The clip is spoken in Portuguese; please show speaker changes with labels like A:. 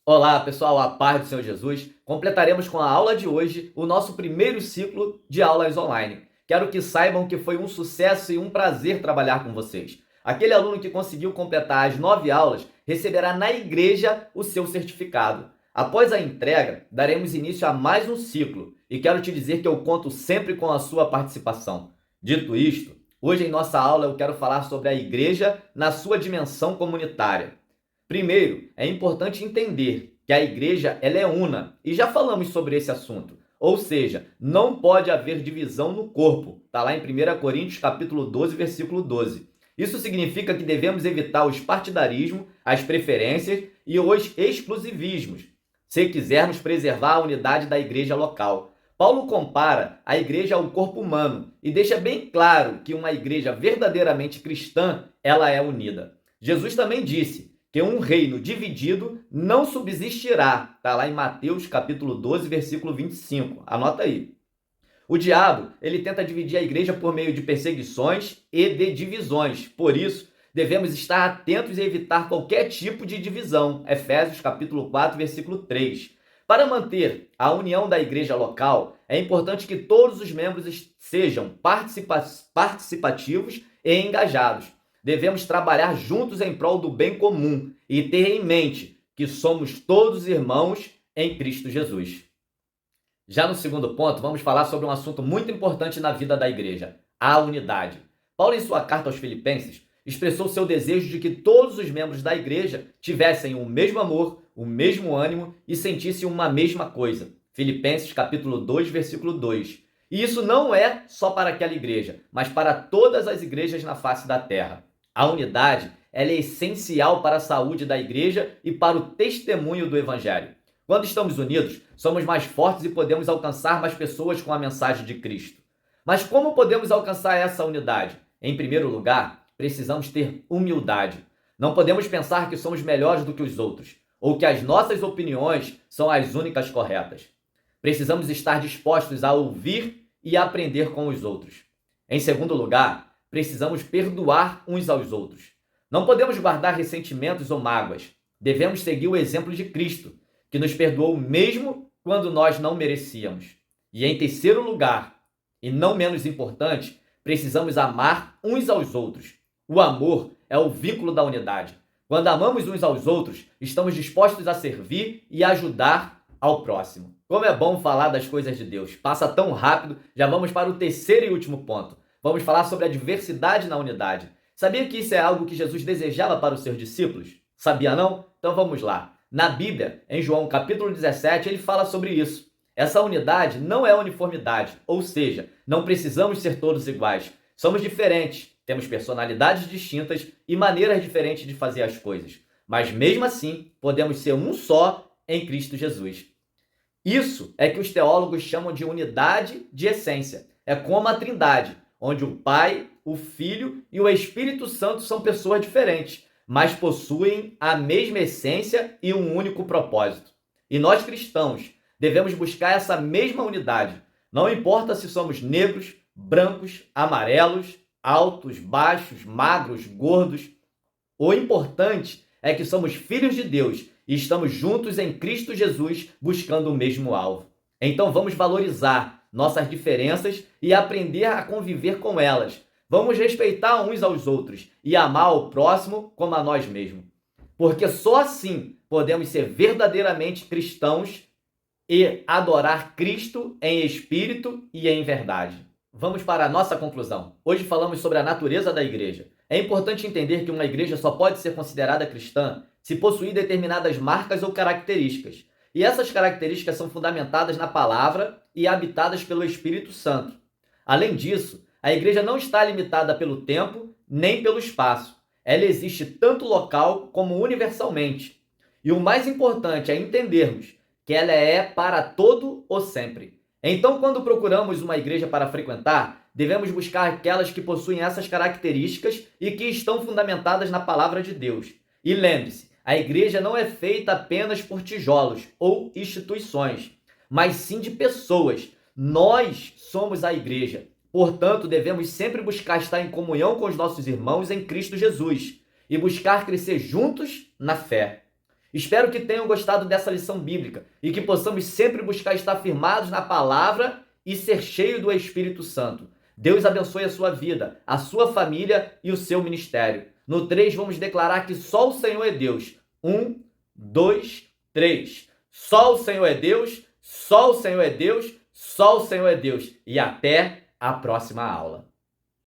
A: Olá, pessoal, a paz do Senhor Jesus. Completaremos com a aula de hoje o nosso primeiro ciclo de aulas online. Quero que saibam que foi um sucesso e um prazer trabalhar com vocês. Aquele aluno que conseguiu completar as 9 aulas receberá na igreja o seu certificado. Após a entrega, daremos início a mais um ciclo e quero te dizer que eu conto sempre com a sua participação. Dito isto, hoje em nossa aula eu quero falar sobre a igreja na sua dimensão comunitária. Primeiro, é importante entender que a igreja ela é una, e já falamos sobre esse assunto. Ou seja, não pode haver divisão no corpo. Está lá em 1 Coríntios capítulo 12, versículo 12. Isso significa que devemos evitar os partidarismos, as preferências e os exclusivismos, se quisermos preservar a unidade da igreja local. Paulo compara a igreja ao corpo humano e deixa bem claro que uma igreja verdadeiramente cristã, ela é unida. Jesus também disse que um reino dividido não subsistirá. Está lá em Mateus capítulo 12, versículo 25. Anota aí. O diabo, ele tenta dividir a igreja por meio de perseguições e de divisões. Por isso, devemos estar atentos e evitar qualquer tipo de divisão. Efésios capítulo 4, versículo 3. Para manter a união da igreja local, é importante que todos os membros sejam participativos e engajados. Devemos trabalhar juntos em prol do bem comum e ter em mente que somos todos irmãos em Cristo Jesus. Já no segundo ponto, vamos falar sobre um assunto muito importante na vida da igreja, a unidade. Paulo, em sua carta aos Filipenses, expressou seu desejo de que todos os membros da igreja tivessem o mesmo amor, o mesmo ânimo e sentissem uma mesma coisa. Filipenses capítulo 2, versículo 2. E isso não é só para aquela igreja, mas para todas as igrejas na face da terra. A unidade ela é essencial para a saúde da igreja e para o testemunho do evangelho. Quando estamos unidos, somos mais fortes e podemos alcançar mais pessoas com a mensagem de Cristo. Mas como podemos alcançar essa unidade? Em primeiro lugar, precisamos ter humildade. Não podemos pensar que somos melhores do que os outros, ou que as nossas opiniões são as únicas corretas. Precisamos estar dispostos a ouvir e aprender com os outros. Em segundo lugar, precisamos perdoar uns aos outros. Não podemos guardar ressentimentos ou mágoas. Devemos seguir o exemplo de Cristo, que nos perdoou mesmo quando nós não merecíamos. E em terceiro lugar, e não menos importante, precisamos amar uns aos outros. O amor é o vínculo da unidade. Quando amamos uns aos outros, estamos dispostos a servir e ajudar ao próximo. Como é bom falar das coisas de Deus. Passa tão rápido, já vamos para o terceiro e último ponto. Vamos falar sobre a diversidade na unidade. Sabia que isso é algo que Jesus desejava para os seus discípulos? Sabia não? Então vamos lá. Na Bíblia, em João capítulo 17, ele fala sobre isso. Essa unidade não é uniformidade, ou seja, não precisamos ser todos iguais. Somos diferentes, temos personalidades distintas e maneiras diferentes de fazer as coisas. Mas mesmo assim, podemos ser um só em Cristo Jesus. Isso é que os teólogos chamam de unidade de essência. É como a Trindade, onde o Pai, o Filho e o Espírito Santo são pessoas diferentes, mas possuem a mesma essência e um único propósito. E nós cristãos devemos buscar essa mesma unidade. Não importa se somos negros, brancos, amarelos, altos, baixos, magros, gordos. O importante é que somos filhos de Deus e estamos juntos em Cristo Jesus buscando o mesmo alvo. Então vamos valorizar nossas diferenças e aprender a conviver com elas. Vamos respeitar uns aos outros e amar o próximo como a nós mesmos. Porque só assim podemos ser verdadeiramente cristãos e adorar Cristo em espírito e em verdade. Vamos para a nossa conclusão. Hoje falamos sobre a natureza da igreja. É importante entender que uma igreja só pode ser considerada cristã se possuir determinadas marcas ou características. E essas características são fundamentadas na palavra e habitadas pelo Espírito Santo. Além disso, a igreja não está limitada pelo tempo nem pelo espaço. Ela existe tanto local como universalmente. E o mais importante é entendermos que ela é para todo o sempre. Então, quando procuramos uma igreja para frequentar, devemos buscar aquelas que possuem essas características e que estão fundamentadas na palavra de Deus. E lembre-se, a igreja não é feita apenas por tijolos ou instituições, mas sim de pessoas. Nós somos a igreja. Portanto, devemos sempre buscar estar em comunhão com os nossos irmãos em Cristo Jesus e buscar crescer juntos na fé. Espero que tenham gostado dessa lição bíblica e que possamos sempre buscar estar firmados na palavra e ser cheio do Espírito Santo. Deus abençoe a sua vida, a sua família e o seu ministério. No 3, vamos declarar que só o Senhor é Deus. 1, 2, 3. Só o Senhor é Deus, só o Senhor é Deus, só o Senhor é Deus. E até a próxima aula.